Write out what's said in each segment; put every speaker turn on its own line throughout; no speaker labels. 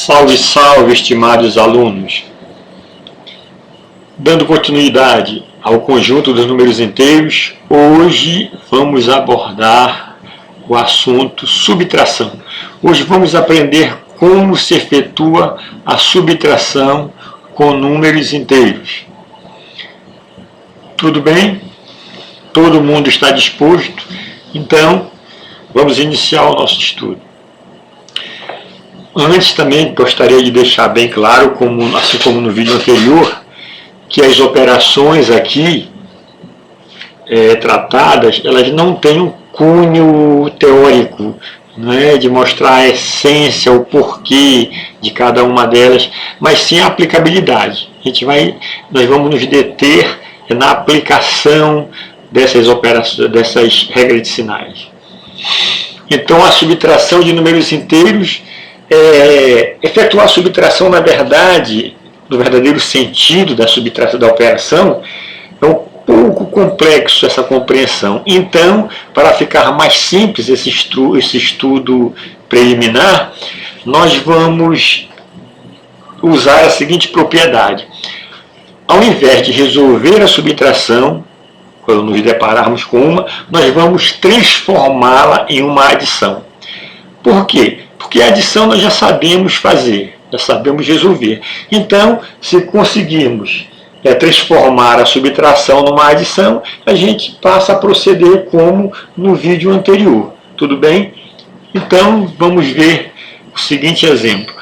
Salve, salve, estimados alunos! Dando continuidade ao conjunto dos números inteiros, hoje vamos abordar o assunto subtração. Hoje vamos aprender como se efetua a subtração com números inteiros. Tudo bem? Todo mundo está disposto? Então, vamos iniciar o nosso estudo. Antes também gostaria de deixar bem claro, assim como no vídeo anterior, que as operações aqui tratadas, elas não têm um cunho teórico, né, de mostrar a essência, o porquê de cada uma delas, mas sim a aplicabilidade. Nós vamos nos deter na aplicação dessas operações, dessas regras de sinais. Então, a subtração de números inteiros, efetuar a subtração, na verdade, no verdadeiro sentido da subtração da operação, é um pouco complexo essa compreensão. Então, para ficar mais simples esse estudo preliminar, nós vamos usar a seguinte propriedade. Ao invés de resolver a subtração, quando nos depararmos com uma, nós vamos transformá-la em uma adição. Por quê? Porque a adição nós já sabemos fazer, já sabemos resolver. Então, se conseguirmos transformar a subtração numa adição, a gente passa a proceder como no vídeo anterior. Tudo bem? Então, vamos ver o seguinte exemplo.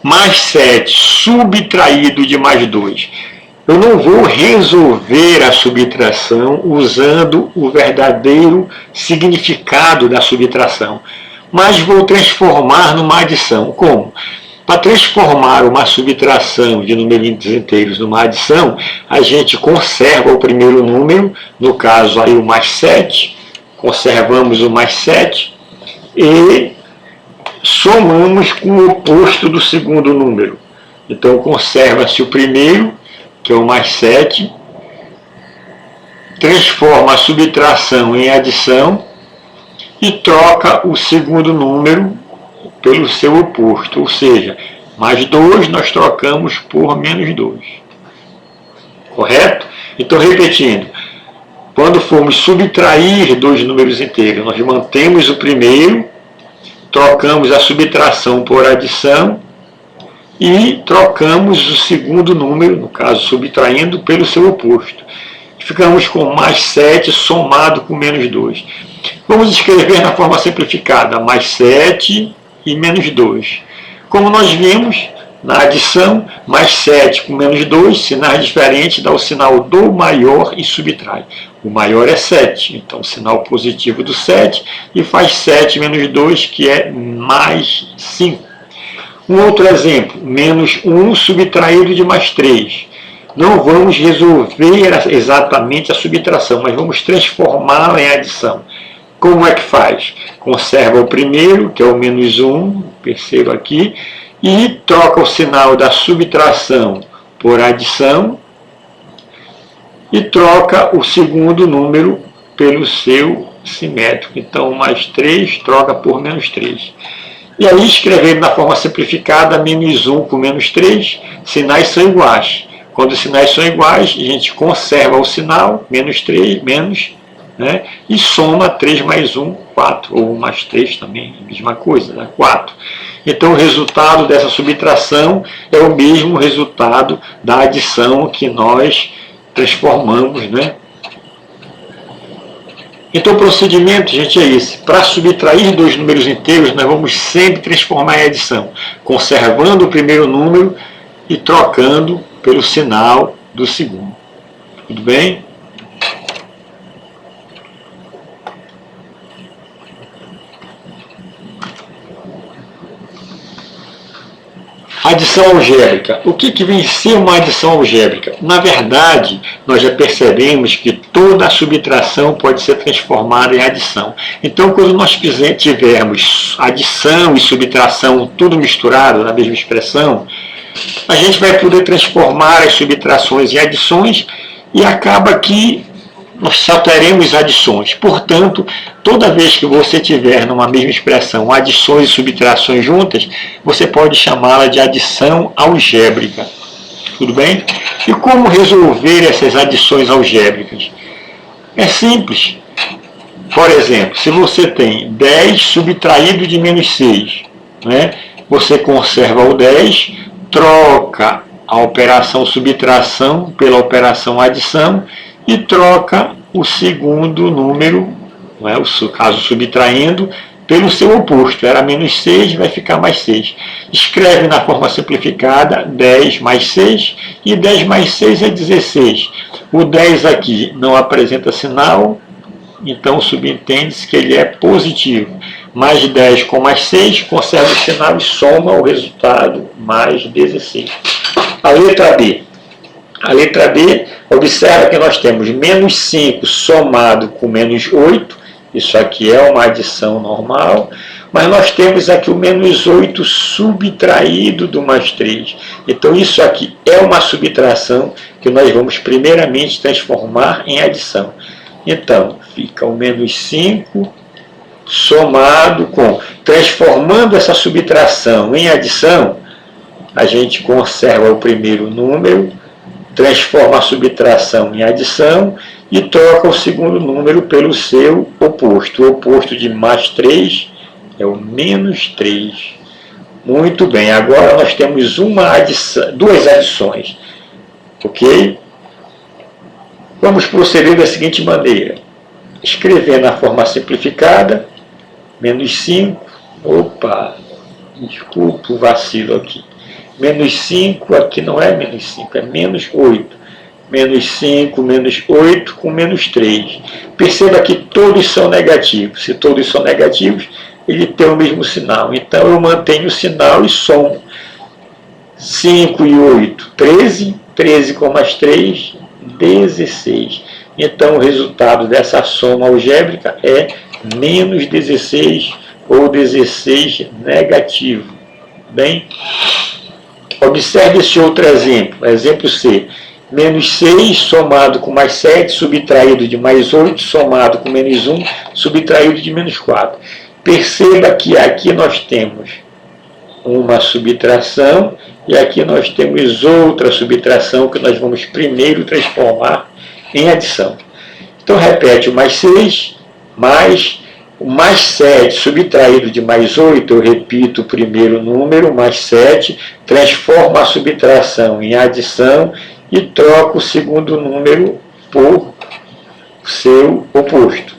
Mais 7 subtraído de mais 2. Eu não vou resolver a subtração usando o verdadeiro significado da subtração, mas vou transformar numa adição. Como? Para transformar uma subtração de números inteiros numa adição, a gente conserva o primeiro número, no caso aí o mais 7, conservamos o mais 7 e somamos com o oposto do segundo número. Então conserva-se o primeiro, que é o mais 7, transforma a subtração em adição e troca o segundo número pelo seu oposto, ou seja, mais 2 nós trocamos por menos 2. Correto? Então, repetindo, quando formos subtrair dois números inteiros, nós mantemos o primeiro, trocamos a subtração por adição e trocamos o segundo número, no caso subtraindo, pelo seu oposto. Ficamos com mais 7 somado com menos 2. Vamos escrever na forma simplificada, mais 7 e menos 2. Como nós vimos, na adição, mais 7 com menos 2, sinais diferentes, dá o sinal do maior e subtrai. O maior é 7, então o sinal positivo do 7, e faz 7 menos 2, que é mais 5. Um outro exemplo, menos 1 subtraído de mais 3. Não vamos resolver exatamente a subtração, mas vamos transformá-la em adição. Como é que faz? Conserva o primeiro, que é o menos 1, perceba aqui, e troca o sinal da subtração por adição e troca o segundo número pelo seu simétrico. Então, mais 3 troca por menos 3. E aí, escrevendo na forma simplificada, menos 1 com menos 3, sinais são iguais. Quando os sinais são iguais, a gente conserva o sinal, menos 3, menos, né, e soma 3 mais 1, 4, ou 1 mais 3 também, a mesma coisa, né, 4. Então, o resultado dessa subtração é o mesmo resultado da adição que nós transformamos, né? Então, o procedimento, gente, é esse. Para subtrair dois números inteiros, nós vamos sempre transformar em adição, conservando o primeiro número e trocando pelo sinal do segundo. Tudo bem? Adição algébrica. O que vem ser uma adição algébrica? Na verdade, nós já percebemos que toda a subtração pode ser transformada em adição. Então, quando nós tivermos adição e subtração tudo misturado na mesma expressão, a gente vai poder transformar as subtrações em adições e acaba que nós só teremos adições. Portanto, toda vez que você tiver numa mesma expressão adições e subtrações juntas, você pode chamá-la de adição algébrica. Tudo bem? E como resolver essas adições algébricas? É simples. Por exemplo, se você tem 10 subtraído de menos 6, né? Você conserva o 10, troca a operação subtração pela operação adição e troca o segundo número, né? O caso subtraindo, pelo seu oposto. Era menos 6, vai ficar mais 6. Escreve na forma simplificada 10 mais 6, e 10 mais 6 é 16. O 10 aqui não apresenta sinal, então subentende-se que ele é positivo. Mais 10 com mais 6, conserva o sinal e soma o resultado, mais 16. A letra B. A letra B, observa que nós temos menos 5 somado com menos 8, isso aqui é uma adição normal, mas nós temos aqui o menos 8 subtraído do mais 3. Então isso aqui é uma subtração que nós vamos primeiramente transformar em adição. Então fica o menos 5 somado com, transformando essa subtração em adição, a gente conserva o primeiro número, transforma a subtração em adição e troca o segundo número pelo seu oposto. O oposto de mais 3 é o menos 3. Muito bem, agora nós temos duas adições. Ok? Vamos proceder da seguinte maneira. Escrever na forma simplificada, menos 5, opa, desculpa o vacilo aqui. Menos 5, aqui não é menos 5, é menos 8. Menos 5, menos 8 com menos 3. Perceba que todos são negativos. Se todos são negativos, ele tem o mesmo sinal. Então eu mantenho o sinal e somo. 5 e 8, 13. 13 com mais 3, 16. Então o resultado dessa soma algébrica é menos 16 ou 16 negativo. Bem, observe esse outro exemplo. Exemplo C. Menos 6 somado com mais 7, subtraído de mais 8, somado com menos 1, subtraído de menos 4. Perceba que aqui nós temos uma subtração e aqui nós temos outra subtração que nós vamos primeiro transformar em adição. Então repete o mais 6, mais o mais 7 subtraído de mais 8, eu repito o primeiro número, mais 7, transforma a subtração em adição e troca o segundo número por seu oposto.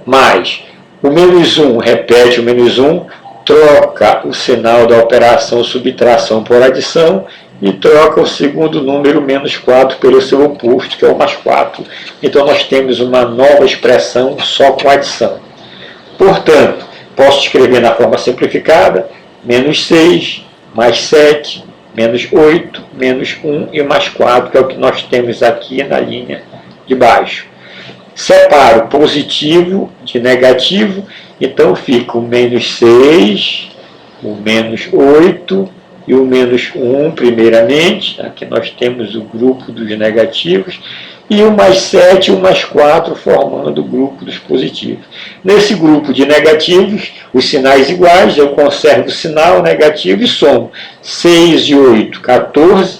Mais o menos 1, repete o menos 1, troca o sinal da operação subtração por adição e troca o segundo número, menos 4, pelo seu oposto, que é o mais 4. Então nós temos uma nova expressão só com adição. Portanto, posso escrever na forma simplificada, menos 6, mais 7, menos 8, menos 1 e mais 4, que é o que nós temos aqui na linha de baixo. Separo positivo de negativo, então fica o menos 6, o menos 8 e o menos 1 primeiramente. Aqui nós temos o grupo dos negativos, e o mais 7 e o mais 4 formando o grupo dos positivos. Nesse grupo de negativos, os sinais iguais, eu conservo o sinal negativo e somo. 6 e 8, 14,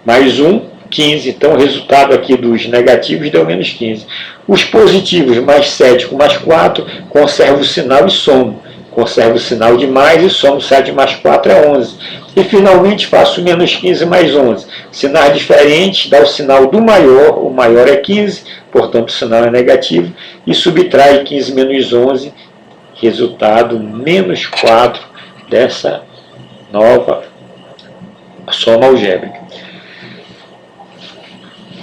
mais 1, 15. Então o resultado aqui dos negativos deu menos 15. Os positivos, mais 7 com mais 4, conservo o sinal e somo. Conservo o sinal de mais e somo 7 mais 4 é 11. E finalmente faço menos 15 mais 11. Sinais diferentes, dá o sinal do maior, o maior é 15, portanto o sinal é negativo, e subtrai 15 menos 11, resultado menos 4 dessa nova soma algébrica.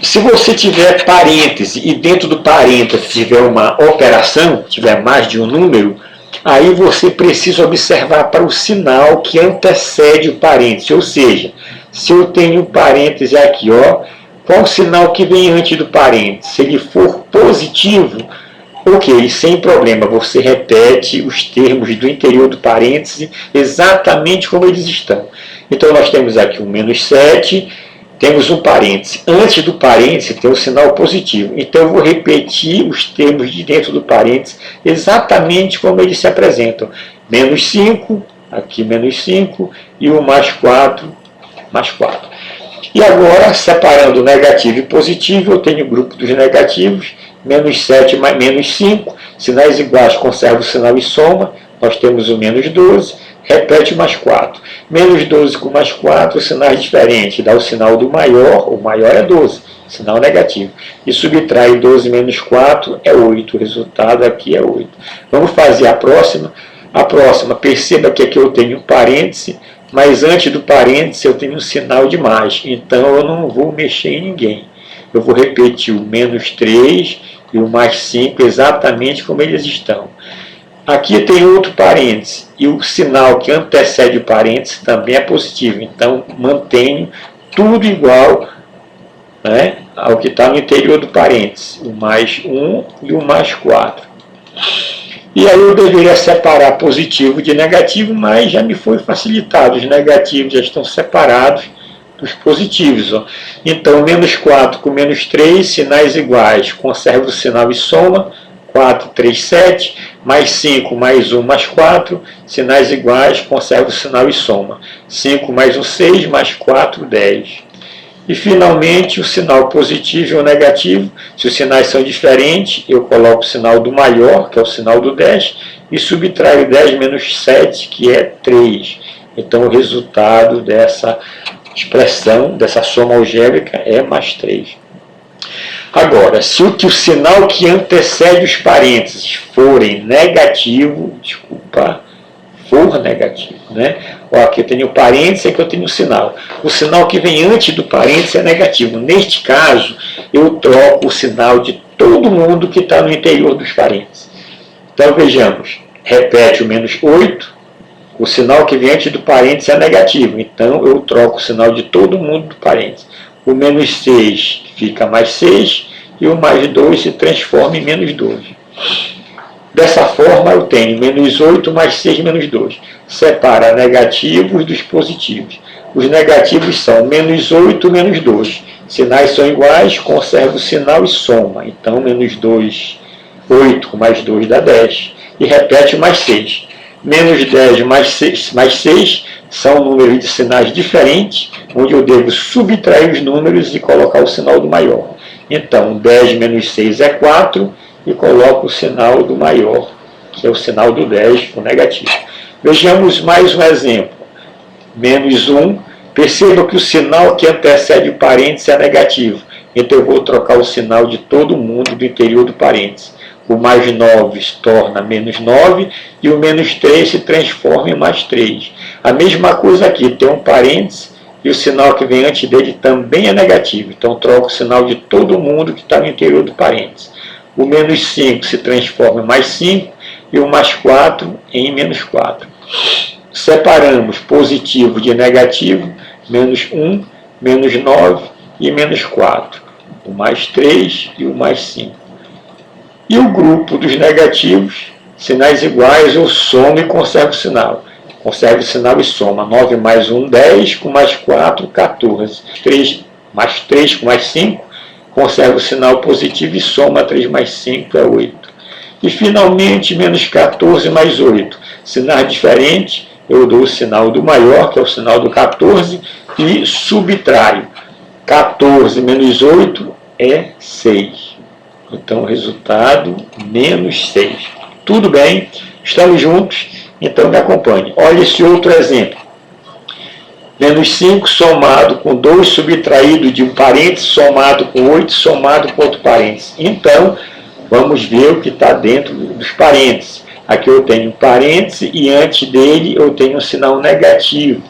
Se você tiver parêntese e dentro do parêntese tiver uma operação, tiver mais de um número, aí você precisa observar para o sinal que antecede o parêntese. Ou seja, se eu tenho parêntese aqui, ó, qual o sinal que vem antes do parêntese? Se ele for positivo, ok, sem problema, você repete os termos do interior do parêntese exatamente como eles estão. Então nós temos aqui o menos 7, temos um parêntese. Antes do parêntese tem o sinal positivo. Então eu vou repetir os termos de dentro do parêntese exatamente como eles se apresentam. Menos 5, aqui menos 5, e o mais 4, mais 4. E agora, separando negativo e positivo, eu tenho o grupo dos negativos, menos 7 mais menos 5, sinais iguais, conserva o sinal e soma, nós temos o menos 12, repete mais 4. Menos 12 com mais 4, sinais diferentes, dá o sinal do maior, o maior é 12, sinal negativo. E subtrai 12 menos 4 é 8, o resultado aqui é 8. Vamos fazer a próxima. A próxima, perceba que aqui eu tenho um parêntese, mas antes do parêntese eu tenho um sinal de mais, então eu não vou mexer em ninguém. Eu vou repetir o menos 3 e o mais 5 exatamente como eles estão. Aqui tem outro parêntese, e o sinal que antecede o parêntese também é positivo, então mantenho tudo igual, né, ao que está no interior do parêntese, o mais 1 e o mais 4. E aí eu deveria separar positivo de negativo, mas já me foi facilitado. Os negativos já estão separados dos positivos. Ó. Então, menos 4 com menos 3, sinais iguais. Conserva o sinal e soma. 4, 3, 7. Mais 5, mais 1, mais 4. Sinais iguais. Conserva o sinal e soma. 5 mais 1, 6. Mais 4, 10. E, finalmente, o sinal positivo e o negativo. Se os sinais são diferentes, eu coloco o sinal do maior, que é o sinal do 10, e subtraio 10 menos 7, que é 3. Então, o resultado dessa expressão, dessa soma algébrica, é mais 3. Agora, se o sinal que antecede os parênteses forem negativo, for negativo, né? Ó, aqui eu tenho o parêntese, aqui eu tenho o sinal. O sinal que vem antes do parêntese é negativo. Neste caso, eu troco o sinal de todo mundo que está no interior dos parênteses. Então, vejamos. Repete o menos 8. O sinal que vem antes do parêntese é negativo. Então, eu troco o sinal de todo mundo do parêntese. O menos 6 fica mais 6. E o mais 2 se transforma em menos 2. Dessa forma, eu tenho menos 8 mais 6 menos 2. Separa negativos dos positivos. Os negativos são menos 8 menos 2. Sinais são iguais, conserva o sinal e soma. Então, menos 2, 8 mais 2 dá 10. E repete o mais 6. Menos 10 mais 6 são números de sinais diferentes, onde eu devo subtrair os números e colocar o sinal do maior. Então, 10 menos 6 é 4. E coloco o sinal do maior, que é o sinal do 10, o negativo. Vejamos mais um exemplo. Menos 1. Perceba que o sinal que antecede o parêntese é negativo. Então eu vou trocar o sinal de todo mundo do interior do parêntese. O mais 9 se torna menos 9 e o menos 3 se transforma em mais 3. A mesma coisa aqui, tem um parêntese e o sinal que vem antes dele também é negativo. Então troco o sinal de todo mundo que está no interior do parêntese. O menos 5 se transforma em mais 5 e o mais 4 em menos 4. Separamos positivo de negativo, menos 1, menos 9 e menos 4. O mais 3 e o mais 5. E o grupo dos negativos, sinais iguais, eu somo e conservo o sinal. Conservo o sinal e soma. 9 mais 1, 10, com mais 4, 14. 3 mais 3 com mais 5. Conserva o sinal positivo e soma 3 mais 5 é 8. E, finalmente, menos 14 mais 8. Sinais diferentes, eu dou o sinal do maior, que é o sinal do 14, e subtraio. 14 menos 8 é 6. Então, o resultado, menos 6. Tudo bem? Estamos juntos? Então, me acompanhe. Olha esse outro exemplo. Menos 5 somado com 2 subtraído de um parêntese, somado com 8, somado com outro parêntese. Então, vamos ver o que está dentro dos parênteses. Aqui eu tenho um parêntese e antes dele eu tenho um sinal negativo.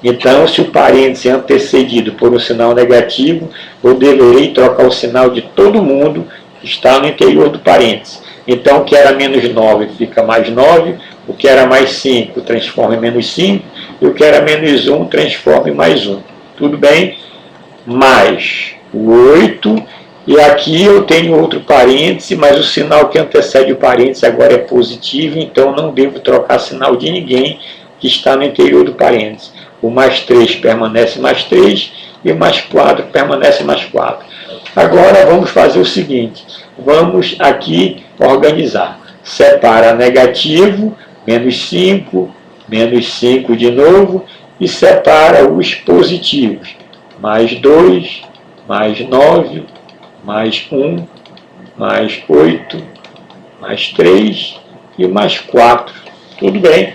Então, se o parêntese é antecedido por um sinal negativo, eu deverei trocar o sinal de todo mundo que está no interior do parêntese. Então, o que era menos 9 fica mais 9, o que era mais 5 transforma em menos 5, e o que era menos 1 transforma em mais 1. Tudo bem? Mais o 8, e aqui eu tenho outro parêntese, mas o sinal que antecede o parêntese agora é positivo, então não devo trocar sinal de ninguém que está no interior do parêntese. O mais 3 permanece mais 3, e mais 4 permanece mais 4. Agora vamos fazer o seguinte, vamos aqui organizar. Separa negativo, menos 5 de novo, e separa os positivos. Mais 2, mais 9, mais 1, mais 8, mais 3 e mais 4. Tudo bem.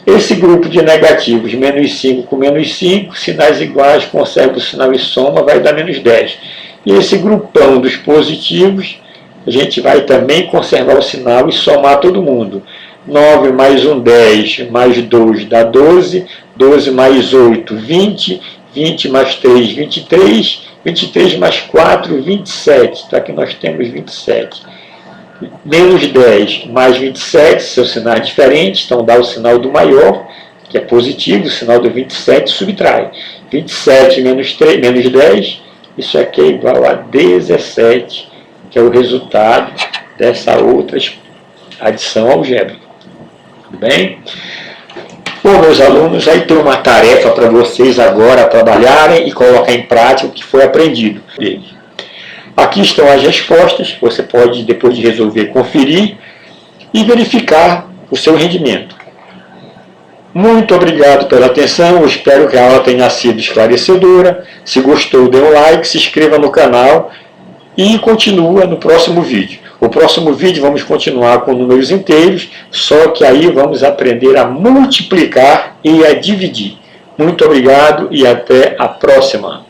Esse grupo de negativos, menos 5 com menos 5, sinais iguais, conserva o sinal e soma, vai dar menos 10. E esse grupão dos positivos, a gente vai também conservar o sinal e somar todo mundo. 9 mais 1, 10, mais 2 dá 12, 12 mais 8, 20, 20 mais 3, 23, 23 mais 4, 27. Então aqui nós temos 27. Menos 10 mais 27, são sinais diferentes, então dá o sinal do maior, que é positivo, o sinal do 27 subtrai. 27 menos 3, menos 10, isso aqui é igual a 17, que é o resultado dessa outra adição algébrica. Tudo bem? Bom, meus alunos, aí tem uma tarefa para vocês agora trabalharem e colocar em prática o que foi aprendido. Aqui estão as respostas, você pode, depois de resolver, conferir e verificar o seu rendimento. Muito obrigado pela atenção, eu espero que a aula tenha sido esclarecedora. Se gostou, dê um like, se inscreva no canal e continua no próximo vídeo. No próximo vídeo vamos continuar com números inteiros, só que aí vamos aprender a multiplicar e a dividir. Muito obrigado e até a próxima!